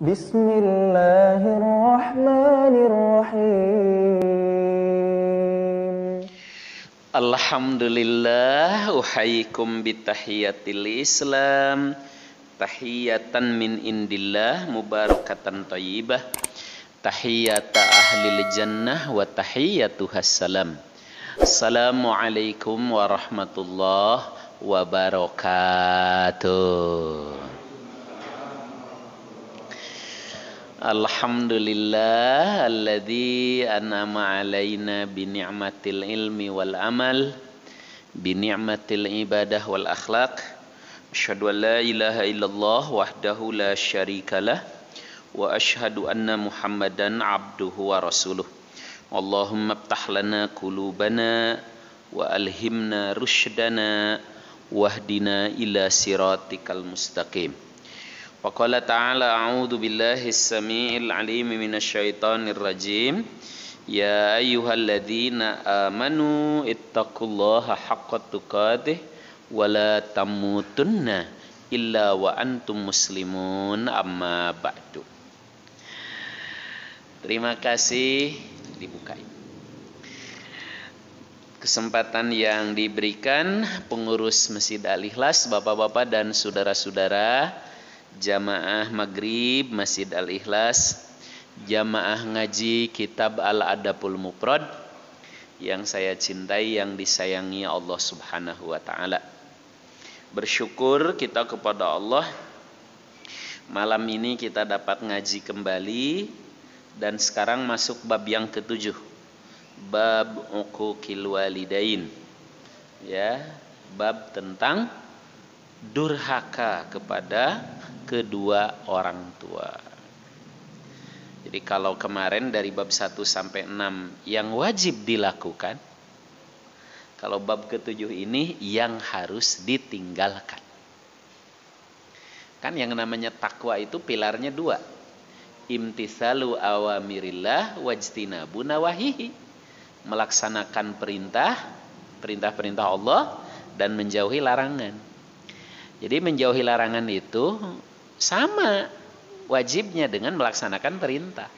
Bismillahirrahmanirrahim. Alhamdulillah, uhayyikum bitahiyatil Islam, tahiyatan min indillah mubarakatan thayyibah, tahiyata ahlil jannah wa tahiyatuhas salam. Assalamualaikum warahmatullahi wabarakatuh. Alhamdulillah alladzi an'ama alaina bi ni'matil ilmi wal amal, bi ni'matil ibadah wal akhlaq. Asyhadu an la ilaha illallah wahdahu la syarikalah wa asyhadu anna Muhammadan abduhu wa rasuluh. Allahumma iftah lana qulubana wa alhimna rusydana wahdina ila siratikal mustaqim. Wa qala ta'ala a'udzu billahi as-sami'il 'alim minasyaitonir rajim. Ya ayyuhalladzina amanu ittaqullaha haqqa tuqatih wa la tamutunna illa wa antum muslimun, amma ba'du. Terima kasih, dibukain kesempatan yang diberikan pengurus Masjid Al-Ikhlas, bapak-bapak dan saudara-saudara jamaah maghrib Masjid Al-Ikhlas, jamaah ngaji kitab Al-Adabul Mufrad yang saya cintai, yang disayangi Allah Subhanahu wa ta'ala. Bersyukur kita kepada Allah, malam ini kita dapat ngaji kembali, dan sekarang masuk bab yang ketujuh, bab uquqil walidain, ya, bab tentang durhaka kepada kedua orang tua. Jadi kalau kemarin dari bab 1 sampai 6 yang wajib dilakukan, kalau bab ketujuh ini yang harus ditinggalkan. Kan yang namanya takwa itu pilarnya 2. Imtithalu awamirillah wajtinabu nawahihi. Melaksanakan perintah-perintah Allah dan menjauhi larangan. Jadi menjauhi larangan itu sama wajibnya dengan melaksanakan perintah.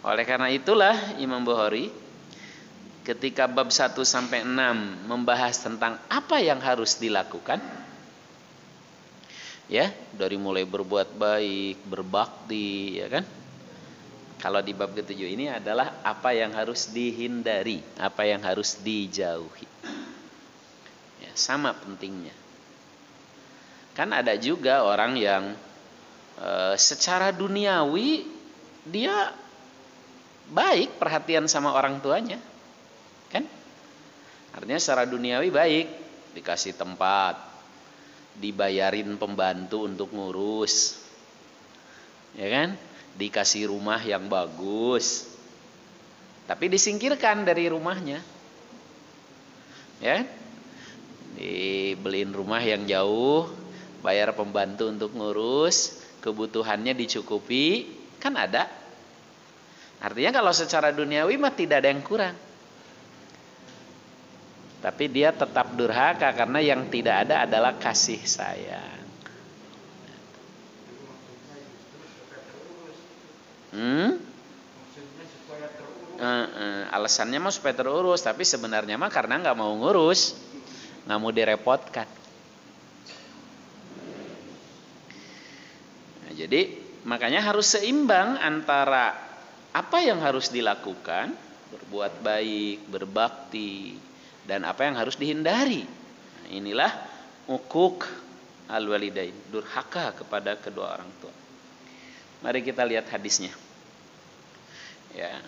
Oleh karena itulah Imam Bukhari ketika bab 1 sampai 6 membahas tentang apa yang harus dilakukan, ya, dari mulai berbuat baik, berbakti, ya kan. Kalau di bab ketujuh ini adalah apa yang harus dihindari, apa yang harus dijauhi. Ya, sama pentingnya. Kan ada juga orang yang secara duniawi dia baik, perhatian sama orang tuanya, kan? Artinya secara duniawi baik, dikasih tempat, dibayarin pembantu untuk ngurus, ya kan? Dikasih rumah yang bagus, tapi disingkirkan dari rumahnya, ya, dibeliin rumah yang jauh, bayar pembantu untuk ngurus, kebutuhannya dicukupi, kan ada. Artinya kalau secara duniawi mah tidak ada yang kurang, tapi dia tetap durhaka karena yang tidak ada adalah kasih sayang. Alasannya mah supaya terurus, tapi sebenarnya mah karena nggak mau ngurus, nggak mau direpotkan. Nah, jadi makanya harus seimbang antara apa yang harus dilakukan, berbuat baik, berbakti, dan apa yang harus dihindari. Nah, inilah uquq al-walidain, durhaka kepada kedua orang tua. Mari kita lihat hadisnya. Ya.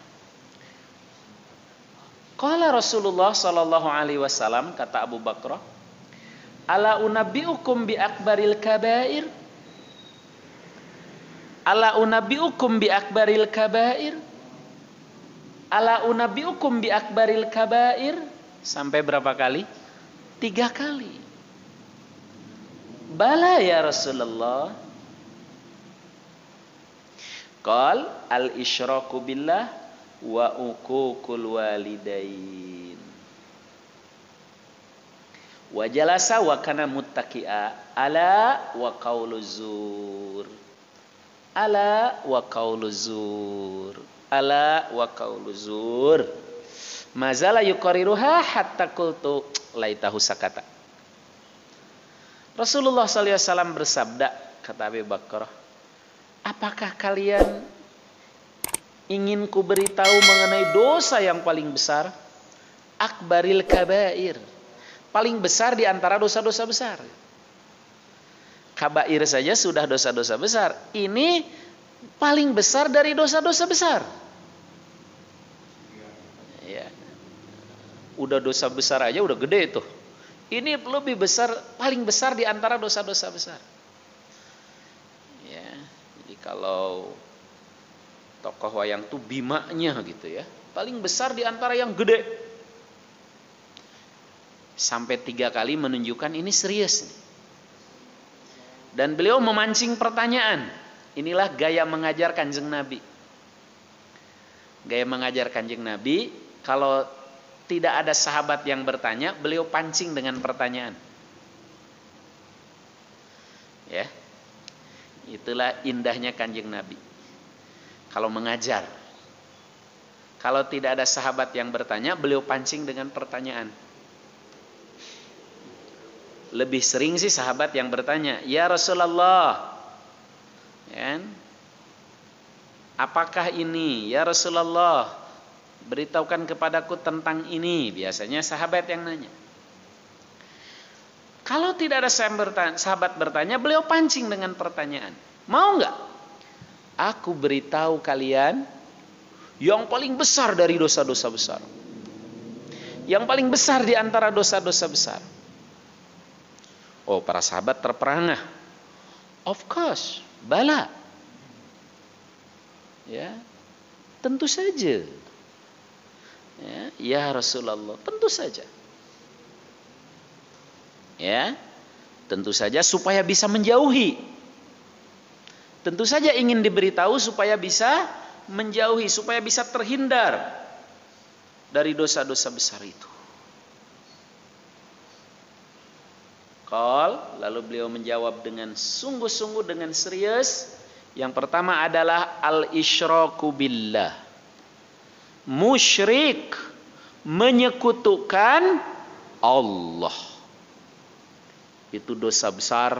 Qala Rasulullah sallallahu alaihi wasallam, kata Abu Bakar, ala unabbiukum bi akbaril kabair? Ala unabbiukum bi akbaril kabair? Ala unabbiukum bi akbaril kabair? Sampai berapa kali? 3 kali. Bala ya Rasulullah. Qal al-isyraku billah wa uququl walidain. Wa jalasa wa kana muttaqi'a ala wa qaulu zur. Ala wa qauluzur. Ala wa qauluzur. Mazala yuqariruha hatta qultu laitahu sakata. Rasulullah SAW bersabda, kata Abu Bakar, apakah kalian ingin ku beritahu mengenai dosa yang paling besar? Akbaril kabair. Paling besar di antara dosa-dosa besar. Kabair saja sudah dosa-dosa besar. Ini paling besar dari dosa-dosa besar. Ya. Udah dosa besar aja udah gede tuh. Ini lebih besar, paling besar di antara dosa-dosa besar. Ya. Jadi kalau tokoh wayang tuh bimanya gitu ya. Paling besar di antara yang gede. Sampai 3 kali menunjukkan ini serius nih. Dan beliau memancing pertanyaan. Inilah gaya mengajar Kanjeng Nabi. Gaya mengajar Kanjeng Nabi, kalau tidak ada sahabat yang bertanya, beliau pancing dengan pertanyaan. Ya. Itulah indahnya Kanjeng Nabi. Kalau mengajar. Kalau tidak ada sahabat yang bertanya, beliau pancing dengan pertanyaan. Lebih sering sih sahabat yang bertanya, ya Rasulullah, ya, apakah ini? Ya Rasulullah, beritahukan kepadaku tentang ini. Biasanya sahabat yang nanya. Kalau tidak ada sahabat bertanya, beliau pancing dengan pertanyaan. Mau nggak? Aku beritahu kalian yang paling besar dari dosa-dosa besar. Yang paling besar di antara dosa-dosa besar. Oh, para sahabat terperangah. Of course, bala. Ya, tentu saja. Ya Rasulullah, tentu saja. Ya, tentu saja supaya bisa menjauhi. Tentu saja ingin diberitahu supaya bisa menjauhi, supaya bisa terhindar dari dosa-dosa besar itu. Lalu beliau menjawab dengan sungguh-sungguh, dengan serius. Yang pertama adalah al-isyraku billah. Musyrik, menyekutukan Allah. Itu dosa besar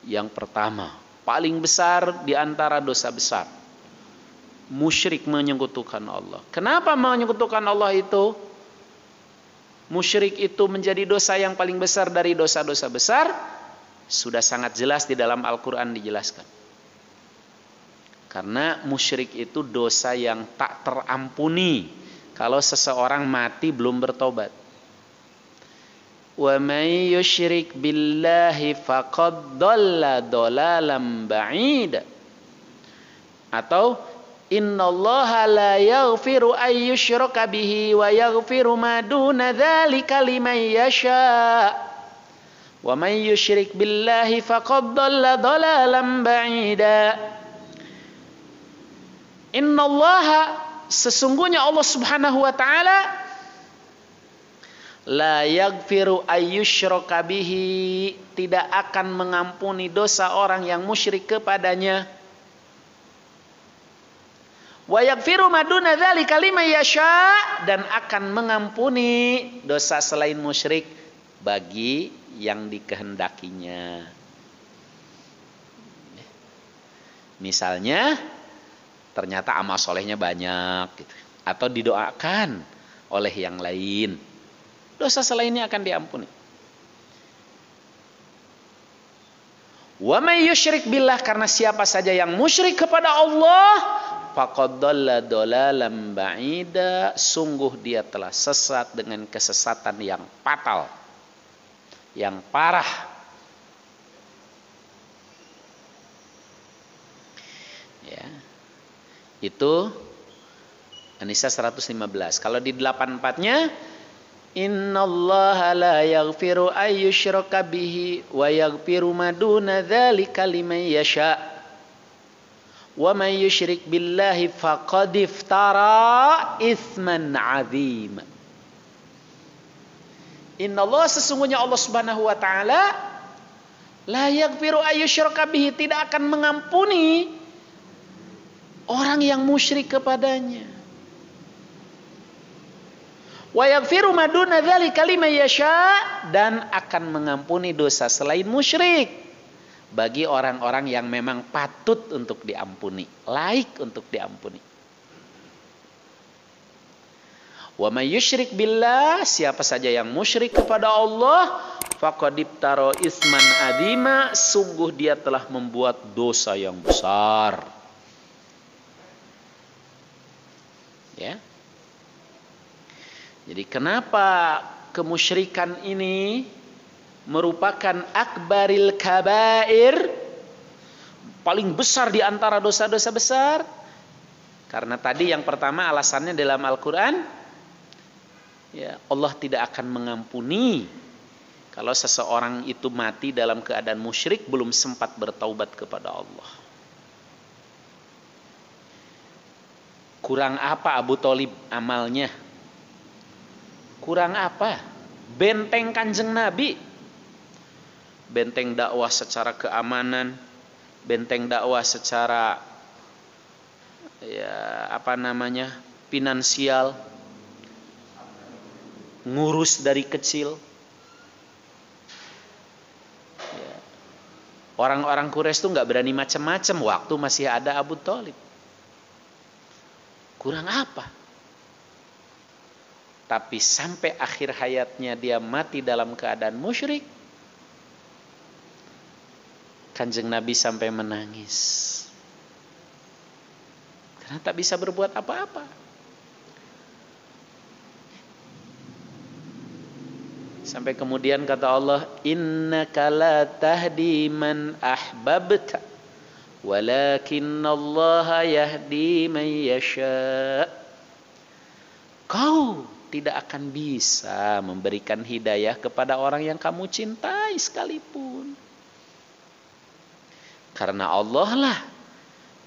yang pertama, paling besar di antara dosa besar. Musyrik, menyekutukan Allah. Kenapa menyekutukan Allah itu? Musyrik itu menjadi dosa yang paling besar dari dosa-dosa besar. Sudah sangat jelas di dalam Al-Quran dijelaskan. Karena musyrik itu dosa yang tak terampuni kalau seseorang mati belum bertobat. Wa may yusyrik billahi faqad dhalla dhalalan ba'ida. Atau innallaha la yaghfiru ay yushraka bihi wa yaghfiru ma duna dzalika liman yasha. Wa may yusyrik billahi faqad dhalla dhalalan ba'ida. Innallaha, sesungguhnya Allah Subhanahu wa taala, la yaghfiru ay yushraka bihi, tidak akan mengampuni dosa orang yang musyrik kepadanya. Wa yaghfiru ma duna dzalika liman yasha, dan akan mengampuni dosa selain musyrik bagi yang dikehendakinya. Misalnya ternyata amal solehnya banyak gitu, atau didoakan oleh yang lain, dosa selainnya akan diampuni. Wa may yusyrik billah, karena siapa saja yang musyrik kepada Allah, faqad dhalla dhalalan ba'ida, sungguh dia telah sesat dengan kesesatan yang fatal, yang parah. Ya. Itu An-Nisa 115. Kalau di 84-nya, innallaha la yaghfiru ay yushraka bihi wa yaghfiru ma duna dzalika liman yasha. Wa man yusyrik billahi faqad iftara itsman 'azima. Innallaha, sesungguhnya Allah Subhanahu wa taala, La yaghfiru ayyusyraka bihi, tidak akan mengampuni orang yang musyrik kepadanya. Wa yaghfiru ma duna dzalika liman yasha, dan akan mengampuni dosa selain musyrik bagi orang-orang yang memang patut untuk diampuni, laik untuk diampuni. Wa may yusyrik billah, siapa saja yang musyrik kepada Allah, faqad ibtara isman adzima, sungguh dia telah membuat dosa yang besar. Ya. Jadi kenapa kemusyrikan ini merupakan akbaril kabair, paling besar di antara dosa-dosa besar? Karena tadi yang pertama alasannya dalam Al-Quran, ya, Allah tidak akan mengampuni kalau seseorang itu mati dalam keadaan musyrik, belum sempat bertaubat kepada Allah. Kurang apa Abu Thalib amalnya? Kurang apa? Benteng Kanjeng Nabi, benteng dakwah secara keamanan, benteng dakwah secara finansial, ngurus dari kecil. Ya. Orang-orang Quraisy itu nggak berani macam-macam waktu masih ada Abu Thalib. Kurang apa? Tapi sampai akhir hayatnya dia mati dalam keadaan musyrik, Kanjeng Nabi sampai menangis karena tak bisa berbuat apa-apa. Sampai kemudian kata Allah, innaka la tahdi man ahbabta walakinnallaha yahdi man yasha. Kau tidak akan bisa memberikan hidayah kepada orang yang kamu cintai sekalipun. Karena Allah lah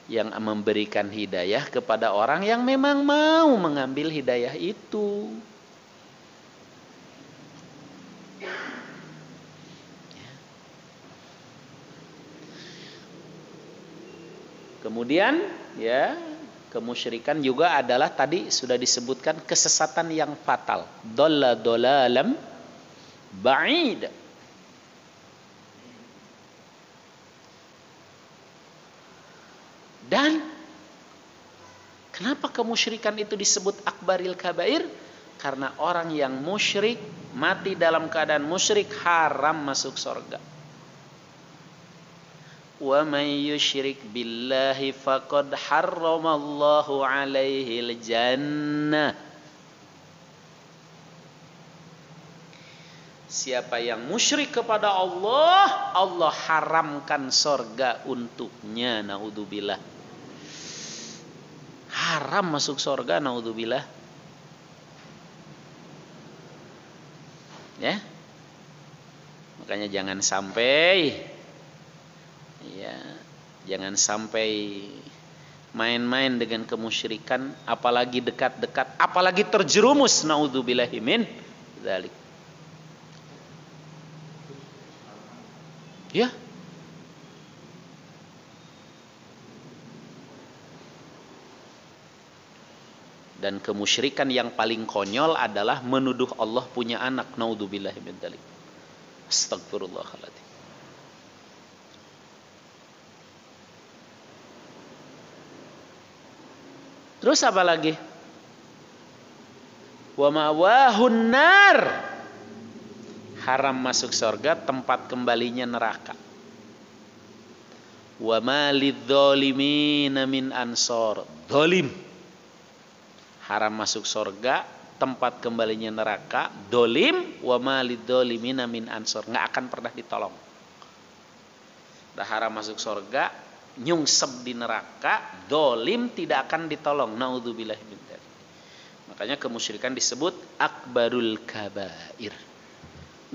yang memberikan hidayah kepada orang yang memang mau mengambil hidayah itu. Kemudian ya, kemusyrikan juga adalah tadi sudah disebutkan kesesatan yang fatal. Dhalla dhalalam ba'id. Dan kenapa kemusyrikan itu disebut akbaril kabair? Karena orang yang musyrik mati dalam keadaan musyrik haram masuk surga. Wa may yusyrik billahi faqad harramallahu alaihil jannah. Siapa yang musyrik kepada Allah, Allah haramkan surga untuknya. Naudzubillah. Haram masuk surga, naudzubillah. Ya. Makanya jangan sampai main-main dengan kemusyrikan, apalagi dekat-dekat, apalagi terjerumus, naudzubillahi min dzalik. Ya. Dan kemusyrikan yang paling konyol adalah menuduh Allah punya anak, naudzubillahi min dzalik. Astagfirullahaladzim. Terus apa lagi? Wa ma'wahun nar. Haram masuk surga, tempat kembalinya neraka. Wa ma lidzalimina min ansor. Zalim. Haram masuk surga, tempat kembalinya neraka. Dolim. Wa ma lidzalimina min ansor. Nggak akan pernah ditolong. Dah haram masuk surga, nyungsep di neraka, dolim, tidak akan ditolong. Naudzubillah min dzalik. Makanya kemusyrikan disebut akbarul kabair.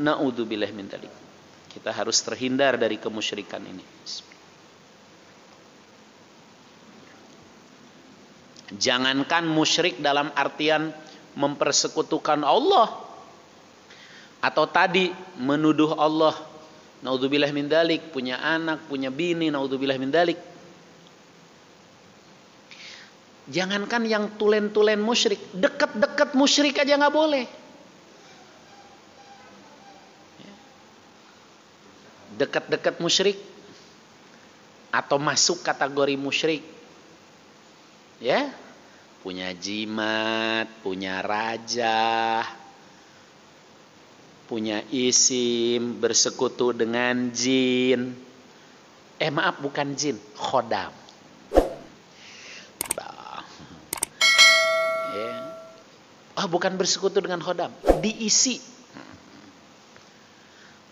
Naudzubillah min dzalik. Kita harus terhindar dari kemusyrikan ini. Jangankan musyrik dalam artian mempersekutukan Allah, atau tadi menuduh Allah naudzubillah min dzalik, punya anak, punya bini, naudzubillah min dzalik. Jangankan yang tulen-tulen musyrik, dekat-dekat musyrik aja nggak boleh. Dekat-dekat musyrik atau masuk kategori musyrik, ya, punya jimat, punya raja, punya isim, bersekutu dengan jin. Maaf, bukan jin, khodam. Bukan bersekutu dengan khodam, diisi.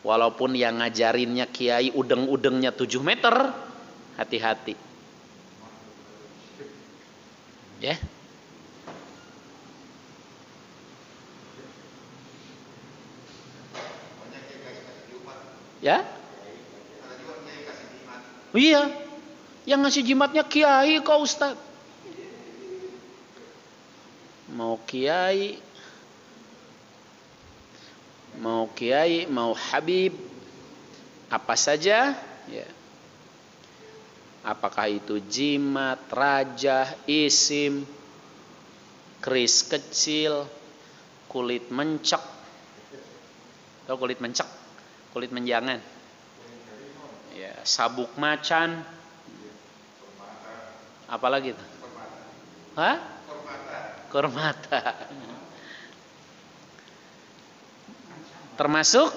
Walaupun yang ngajarinnya kiai udeng-udengnya 7 meter, hati-hati. Ya. Ya? Iya. Yang ngasih jimatnya kiai kok Ustaz. Mau kiai, mau habib, apa saja, ya. Apakah itu jimat, raja, isim, keris kecil, kulit mencek. Tahu kulit mencek? Kulit menjangan. Ya, sabuk macan. Apalagi itu? Hah? Kormata. Termasuk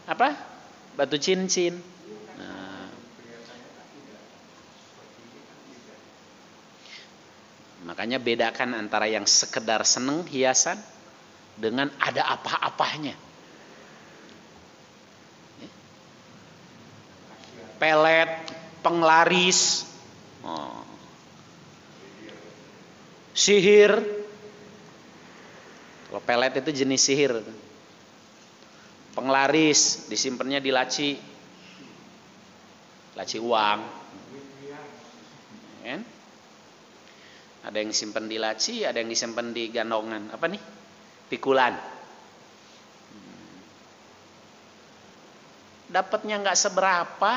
apa? Batu cincin. Nah, makanya bedakan antara yang sekedar seneng hiasan dengan ada apa-apanya. Pelet, penglaris, sihir. Kalau pelet itu jenis sihir. Penglaris disimpannya di laci uang. Kan? Ada yang simpan di laci, ada yang disimpan di gandongan. Apa nih? Pikulan. Dapatnya nggak seberapa.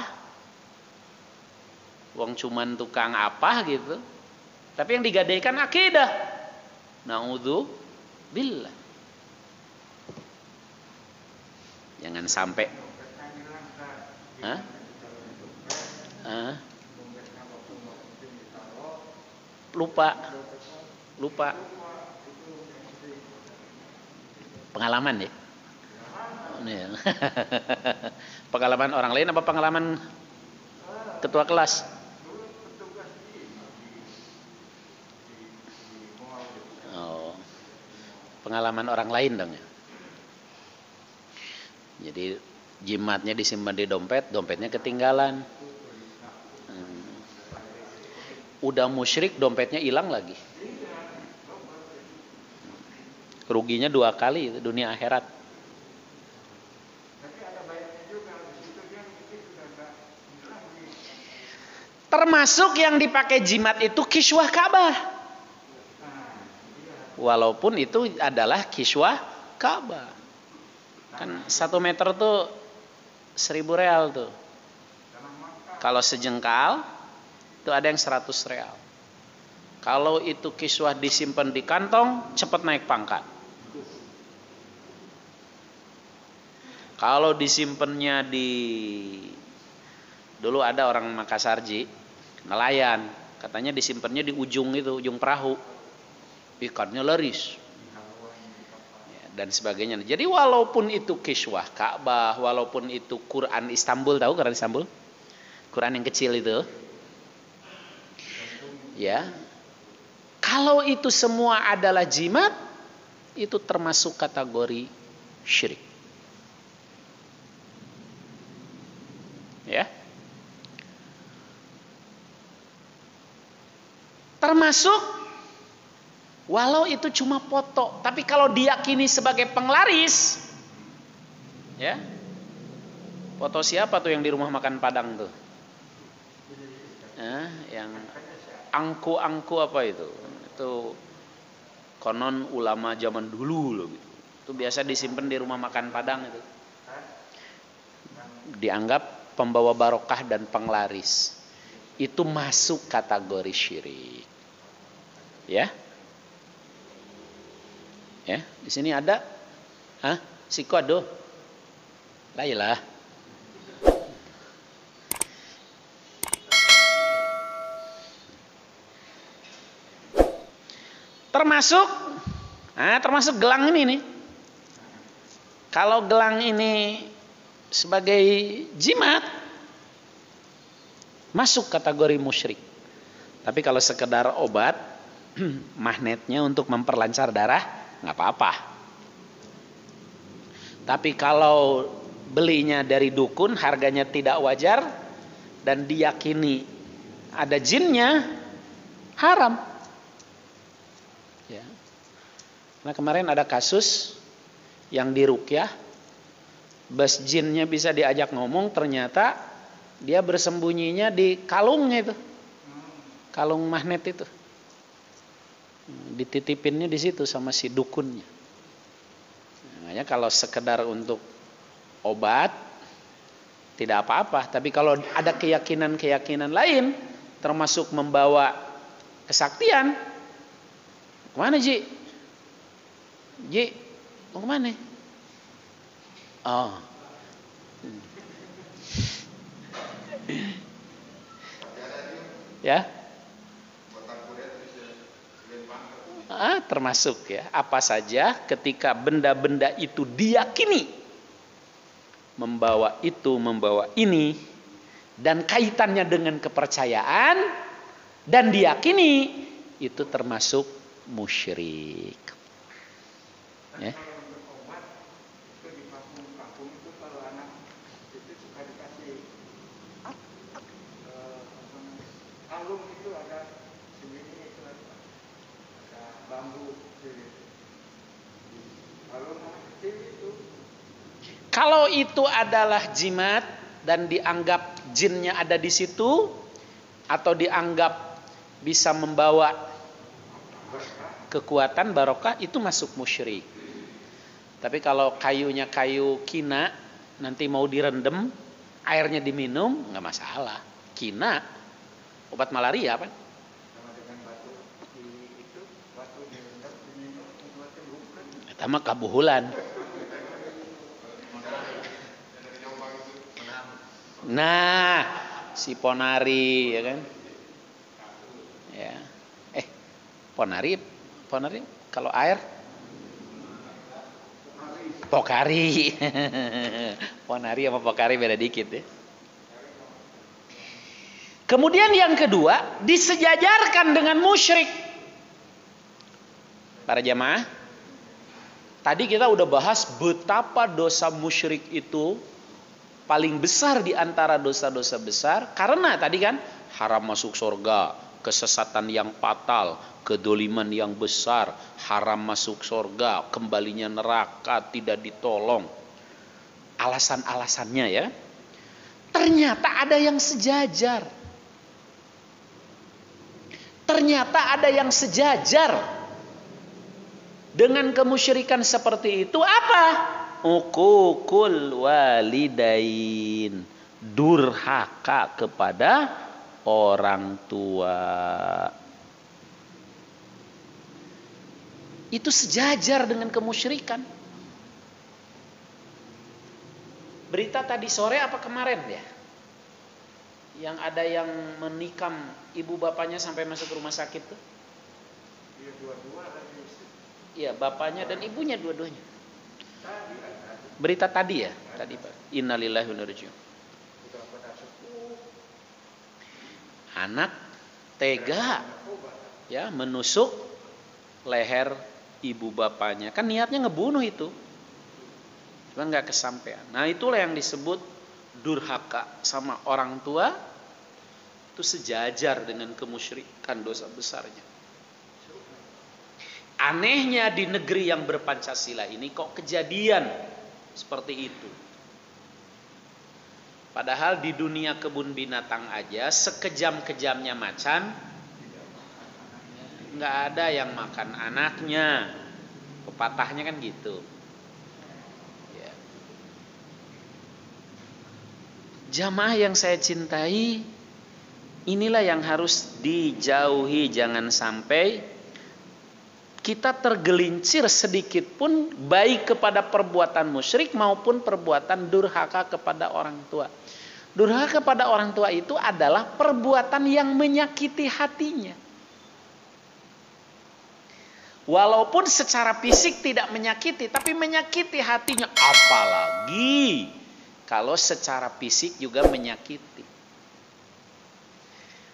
Wong cuman tukang apa gitu. Tapi yang digadaikan akidah. Naudzubillah. Jangan sampai. Lupa. Pengalaman ya. Pengalaman orang lain apa pengalaman ketua kelas? Pengalaman orang lain dong ya. Jadi jimatnya disimpan di dompet, dompetnya ketinggalan. Udah musyrik, dompetnya hilang lagi. Ruginya 2 kali, dunia akhirat. Termasuk yang dipakai jimat itu kiswah Ka'bah. Walaupun itu adalah kiswah Ka'bah. Kan 1 meter tuh 1.000 real tuh. Kalau sejengkal itu ada yang 100 real. Kalau itu kiswah disimpan di kantong, cepat naik pangkat. Kalau disimpannya dulu ada orang Makassarji, nelayan, katanya disimpannya di ujung itu, ujung perahu. Ikannya laris. Dan sebagainya. Jadi walaupun itu kiswah Ka'bah, walaupun itu Quran Istanbul, tahu Quran Istanbul? Quran yang kecil itu. Ya. Kalau itu semua adalah jimat, itu termasuk kategori syirik. Ya. Termasuk walau itu cuma foto, tapi kalau diyakini sebagai penglaris, ya, foto siapa tuh yang di rumah makan Padang tuh? Yang angku apa itu? Itu konon ulama zaman dulu loh. Gitu. Itu biasa disimpan di rumah makan Padang itu. dianggap pembawa barokah dan penglaris, itu masuk kategori syirik. Ya. Ya, di sini ada si kode. Lailah. Termasuk gelang ini nih. Kalau gelang ini sebagai jimat, masuk kategori musyrik. Tapi kalau sekedar obat, magnetnya untuk memperlancar darah, nggak apa-apa. Tapi kalau belinya dari dukun, harganya tidak wajar, dan diyakini ada jinnya, haram. Ya. Nah kemarin ada kasus yang diruqyah, bas jinnya bisa diajak ngomong, ternyata dia bersembunyinya di kalungnya itu, kalung magnet itu, dititipinnya di situ sama si dukunnya. Makanya kalau sekedar untuk obat tidak apa-apa, tapi kalau ada keyakinan lain, termasuk membawa kesaktian, kemana Ji? Ji, mau kemana? Oh. Ya. Termasuk ya, apa saja ketika benda-benda itu diyakini membawa itu, membawa ini, dan kaitannya dengan kepercayaan dan diyakini, itu termasuk musyrik. Ya. Kalau itu adalah jimat dan dianggap jinnya ada di situ, atau dianggap bisa membawa kekuatan barokah, itu masuk musyrik. Tapi kalau kayunya kayu kina, nanti mau direndam, airnya diminum, nggak masalah. Kina, obat malaria apa? Itu mah kabuhulan. Nah, si ponari, ya kan? Ya. Ponari kalau air pokari. Ponari sama pokari beda dikit ya. Kemudian yang kedua, disejajarkan dengan musyrik. Para jamaah, tadi kita udah bahas betapa dosa musyrik itu paling besar di antara dosa-dosa besar, karena tadi kan haram masuk surga, kesesatan yang fatal, kedoliman yang besar, haram masuk surga, kembalinya neraka, tidak ditolong. Alasan-alasannya ya. Ternyata ada yang sejajar. Ternyata ada yang sejajar dengan kemusyrikan seperti itu. Apa? Uququl walidain, durhaka kepada orang tua. Itu sejajar dengan kemusyrikan. Berita tadi sore apa kemarin ya, yang ada yang menikam ibu bapaknya sampai masuk rumah sakit tuh. Iya, bapaknya dan ibunya dua-duanya. Berita tadi ya, tadi Pak. Innalillahi wa inna ilaihi raji'un. Anak tega ya menusuk leher ibu bapaknya. Kan niatnya ngebunuh itu. Cuma nggak kesampaian. Nah, itulah yang disebut durhaka sama orang tua. Itu sejajar dengan kemusyrikan, dosa besarnya. Anehnya di negeri yang berpancasila ini kok kejadian seperti itu. Padahal di dunia kebun binatang aja sekejam-kejamnya macan nggak ada yang makan anaknya. Pepatahnya kan gitu. Ya. Jamaah yang saya cintai, inilah yang harus dijauhi. Jangan sampai kita tergelincir sedikit pun baik kepada perbuatan musyrik maupun perbuatan durhaka kepada orang tua. Durhaka kepada orang tua itu adalah perbuatan yang menyakiti hatinya. Walaupun secara fisik tidak menyakiti, tapi menyakiti hatinya. Apalagi kalau secara fisik juga menyakiti.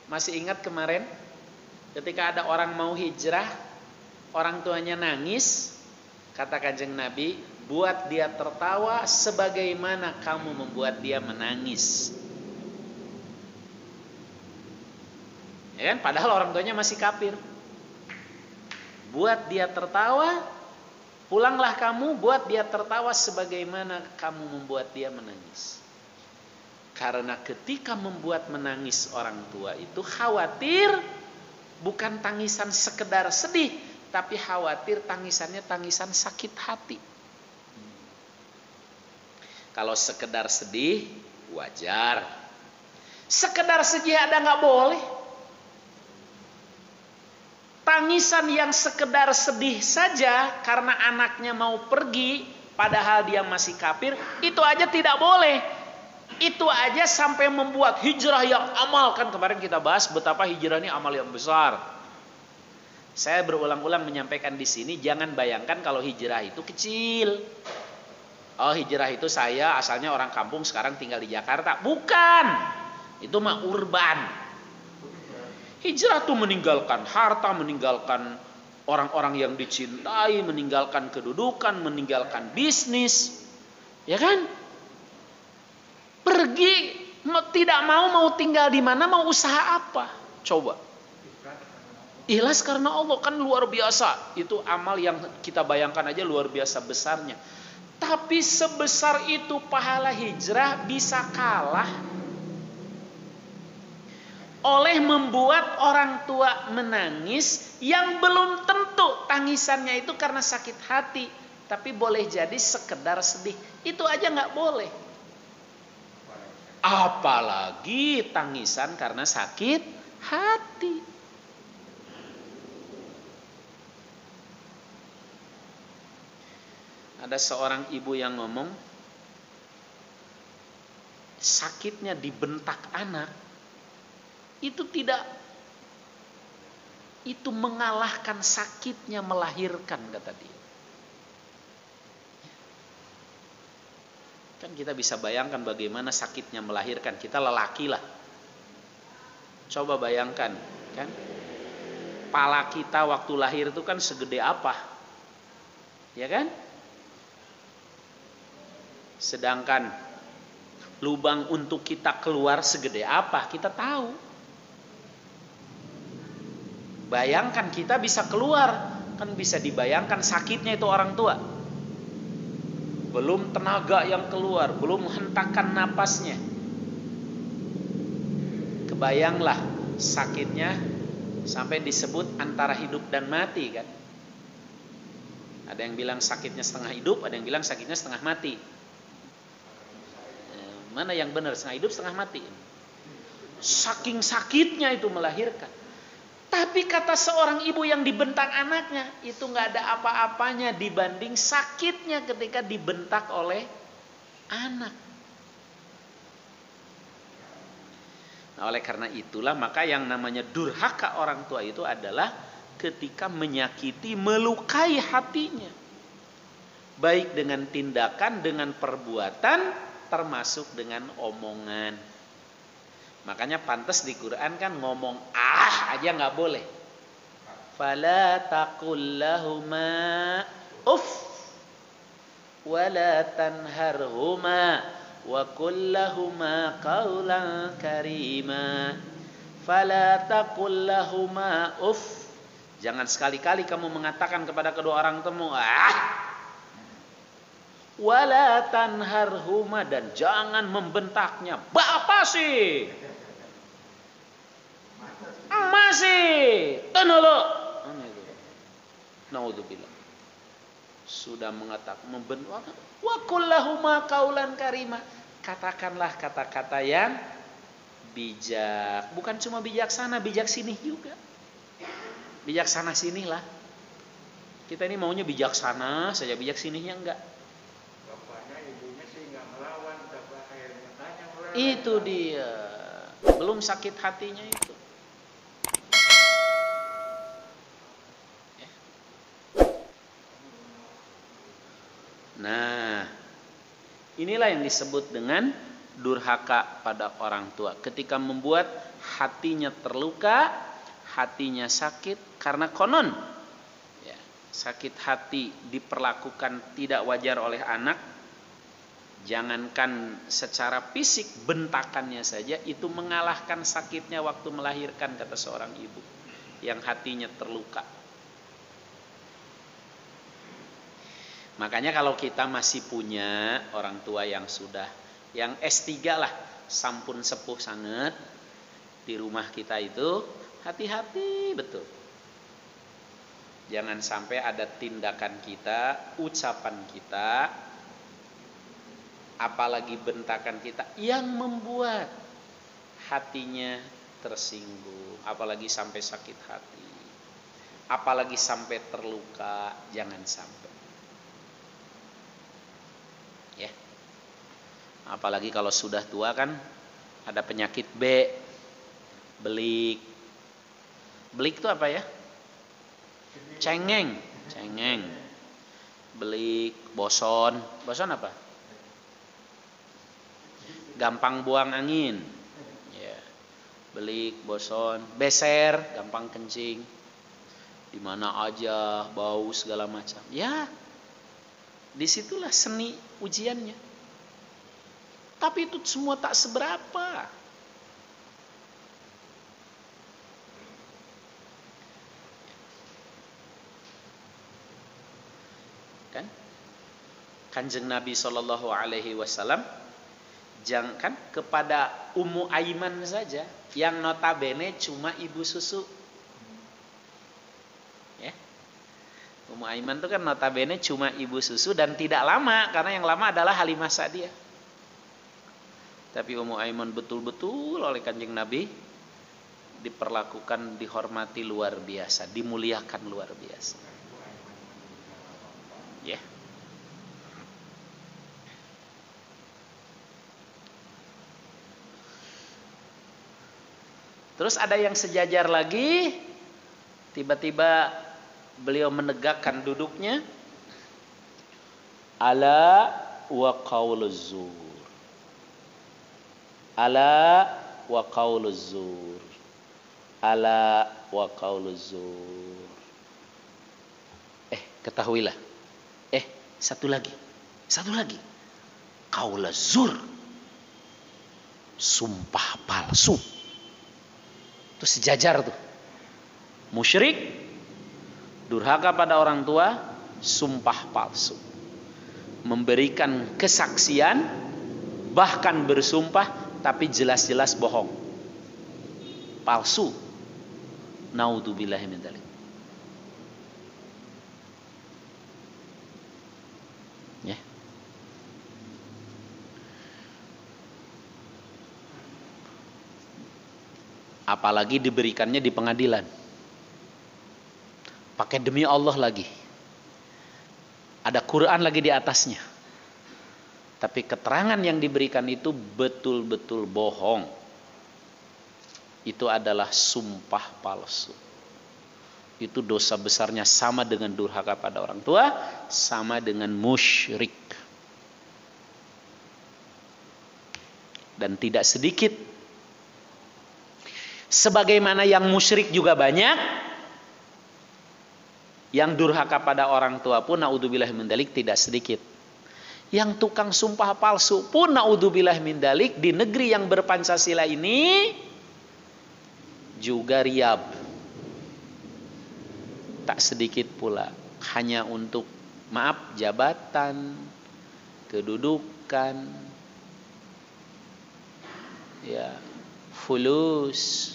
Masih ingat kemarin ketika ada orang mau hijrah, orang tuanya nangis, kata Kanjeng Nabi, buat dia tertawa sebagaimana kamu membuat dia menangis. Ya kan? Padahal orang tuanya masih kafir. Buat dia tertawa, pulanglah kamu, buat dia tertawa sebagaimana kamu membuat dia menangis. Karena ketika membuat menangis orang tua itu khawatir bukan tangisan sekedar sedih, tapi khawatir tangisannya tangisan sakit hati. Kalau sekedar sedih, wajar. Sekedar sedih ada nggak boleh. Tangisan yang sekedar sedih saja karena anaknya mau pergi, padahal dia masih kafir, itu aja tidak boleh. Itu aja sampai membuat hijrah yang amal. Kan kemarin kita bahas betapa hijrah ini amal yang besar. Saya berulang-ulang menyampaikan di sini, jangan bayangkan kalau hijrah itu kecil. Oh, hijrah itu saya asalnya orang kampung sekarang tinggal di Jakarta. Bukan. Itu mah urban. Hijrah itu meninggalkan harta, meninggalkan orang-orang yang dicintai, meninggalkan kedudukan, meninggalkan bisnis. Ya kan? Pergi, tidak mau tinggal di mana, mau usaha apa? Coba. Ikhlas karena Allah, kan luar biasa. Itu amal yang kita bayangkan aja luar biasa besarnya. Tapi sebesar itu pahala hijrah bisa kalah oleh membuat orang tua menangis yang belum tentu tangisannya itu karena sakit hati, tapi boleh jadi sekedar sedih. Itu aja nggak boleh. Apalagi tangisan karena sakit hati. Ada seorang ibu yang ngomong, sakitnya dibentak anak itu mengalahkan sakitnya melahirkan, kata dia. Kan kita bisa bayangkan bagaimana sakitnya melahirkan. Kita lelaki lah. Coba bayangkan, kan? Pala kita waktu lahir itu kan segede apa? Ya kan? Sedangkan lubang untuk kita keluar segede apa? Kita tahu. Bayangkan kita bisa keluar, kan bisa dibayangkan sakitnya itu orang tua. Belum tenaga yang keluar, belum hentakan napasnya. Kebayanglah sakitnya sampai disebut antara hidup dan mati, kan? Ada yang bilang sakitnya setengah hidup, ada yang bilang sakitnya setengah mati. Mana yang benar, setengah hidup setengah mati? Saking sakitnya itu melahirkan. Tapi kata seorang ibu yang dibentak anaknya, itu nggak ada apa-apanya dibanding sakitnya ketika dibentak oleh anak. Nah, oleh karena itulah maka yang namanya durhaka orang tua itu adalah ketika menyakiti, melukai hatinya. Baik dengan tindakan, dengan perbuatan, termasuk dengan omongan. Makanya pantas di Quran kan ngomong aja nggak boleh. Fala taqul lahuma uff wala tanharhuma wa qul lahuma qawlan karima. Fala taqul lahuma uff. Jangan sekali-kali kamu mengatakan kepada kedua orang temu wala tanharhuma, dan jangan membentaknya. Bapak sih masih tenolo. Naudzubillah. Sudah mengatakan membentak. Wa kullahuma qaulan karima. katakanlah kata-kata yang bijak. Bukan cuma bijaksana, bijak sinih juga. Bijaksana sinilah. Kita ini maunya bijaksana saja, bijak sinihnya enggak. Bapaknya ibunya sih nggak melawan, tapi air matanya melawan. Itu dia. Belum sakit hatinya itu. Nah, inilah yang disebut dengan durhaka pada orang tua. Ketika membuat hatinya terluka, hatinya sakit karena konon ya, sakit hati diperlakukan tidak wajar oleh anak. Jangankan secara fisik, bentakannya saja itu mengalahkan sakitnya waktu melahirkan, kata seorang ibu yang hatinya terluka. Makanya kalau kita masih punya orang tua yang sudah, yang S3 lah, sampun sepuh sangat di rumah kita itu, hati-hati betul. Jangan sampai ada tindakan kita, ucapan kita, apalagi bentakan kita yang membuat hatinya tersinggung, apalagi sampai sakit hati, apalagi sampai terluka, jangan sampai. Ya. Apalagi kalau sudah tua kan ada penyakit B, belik. Belik itu apa ya? Cengeng. Belik, boson. Boson apa? Gampang buang angin. Ya. Belik, boson, beser, gampang kencing. Di mana aja, bau segala macam. Ya. Disitulah seni ujiannya. Tapi itu semua tak seberapa. Kan? Kanjeng Nabi SAW jangan kepada Ummu Aiman saja, yang notabene cuma ibu susu. Ya. Ummu Aiman itu kan notabene cuma ibu susu dan tidak lama, karena yang lama adalah Halimah Sa'diyah. Tapi Ummu Aiman betul-betul oleh Kanjeng Nabi diperlakukan, dihormati luar biasa, dimuliakan luar biasa. Ya. Terus ada yang sejajar lagi, tiba-tiba beliau menegakkan duduknya. Ala wa qauluz zur. Ala wa qauluz zur. Ala wa qauluz zur. Ketahuilah. Satu lagi. Qauluz zur. Sumpah palsu. Itu sejajar tuh. Musyrik, durhaka pada orang tua, sumpah palsu. Memberikan kesaksian, bahkan bersumpah, tapi jelas-jelas bohong. Palsu. Naudzubillahi min dzalik. Ya. Apalagi diberikannya di pengadilan. Pakai demi Allah lagi. Ada Quran lagi di atasnya. Tapi keterangan yang diberikan itu betul-betul bohong. Itu adalah sumpah palsu. Itu dosa besarnya sama dengan durhaka pada orang tua, sama dengan musyrik. Dan tidak sedikit, sebagaimana yang musyrik juga banyak, yang durhaka pada orang tua pun naudzubillah min dzalik tidak sedikit. Yang tukang sumpah palsu pun naudzubillah min dzalik di negeri yang berpancasila ini juga riab. Tak sedikit pula, hanya untuk jabatan, kedudukan, ya, fulus.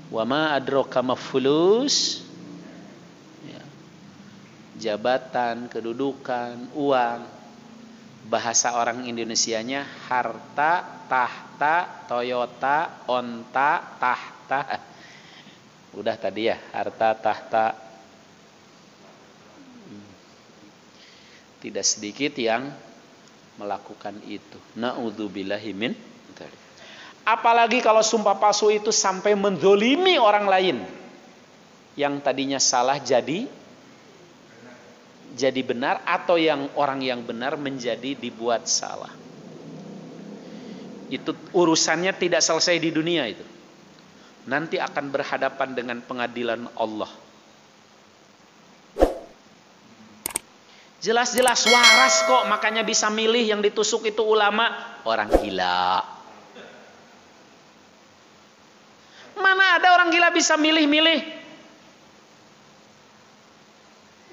Wa ma adraka ma fulus, ya, jabatan, kedudukan, uang, Bahasa orang Indonesianya harta, tahta, Toyota, onta, tahta. Udah tadi ya, harta, tahta. Tidak sedikit yang melakukan itu. Na'udzubillahi min dzalik. Apalagi kalau sumpah palsu itu sampai menzolimi orang lain. Yang tadinya salah jadi benar, atau yang orang yang benar menjadi dibuat salah. Itu urusannya tidak selesai di dunia itu. Nanti akan berhadapan dengan pengadilan Allah. Jelas-jelas waras kok, makanya bisa milih yang ditusuk itu ulama, orang gila. Mana ada orang gila bisa milih-milih?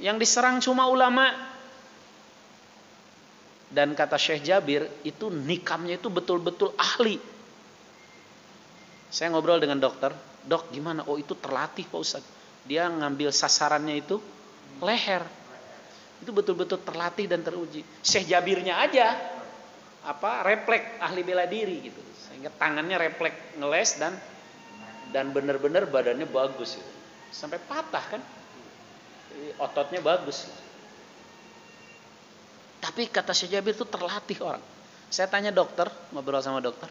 Yang diserang cuma ulama. Dan kata Syekh Jabir, itu nikamnya itu betul-betul ahli. Saya ngobrol dengan dokter, dok gimana? Oh itu terlatih Pak Ustadz. Dia ngambil sasarannya itu leher. Itu betul-betul terlatih dan teruji. Syekh Jabirnya aja refleks ahli bela diri gitu. Sehingga tangannya refleks ngeles dan benar-benar badannya bagus gitu. Sampai patah kan? Ototnya bagus. Tapi kata Syekh Jabir itu terlatih orang. Saya tanya dokter, ngobrol sama dokter.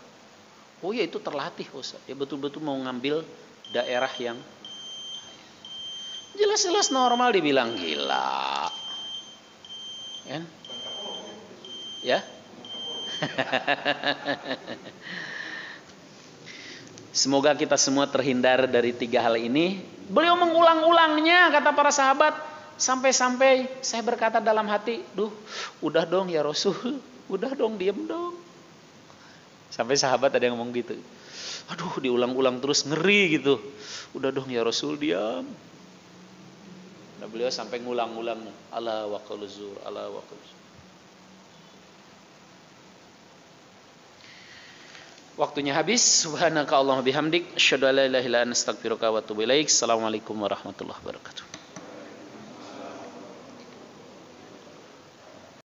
Oh ya itu terlatih Ustaz. Dia betul-betul mau ngambil daerah yang jelas-jelas normal dibilang gila. Kan? Ya? Semoga kita semua terhindar dari 3 hal ini. Beliau mengulang-ulangnya kata para sahabat. Sampai-sampai saya berkata dalam hati, udah dong ya Rasul. Udah dong, diem dong. Sampai sahabat ada yang ngomong gitu. Aduh diulang-ulang terus, ngeri gitu. Udah dong ya Rasul, diam. Nah, beliau sampai ngulang-ulang. Ala wa qaulu zur, ala wa qaulu zur. Waktunya habis. Subhanaka Allahumma bihamdik, asyhadu an la ilaha illa anta, astaghfiruka wa atubu ilaik. Assalamualaikum warahmatullahi wabarakatuh.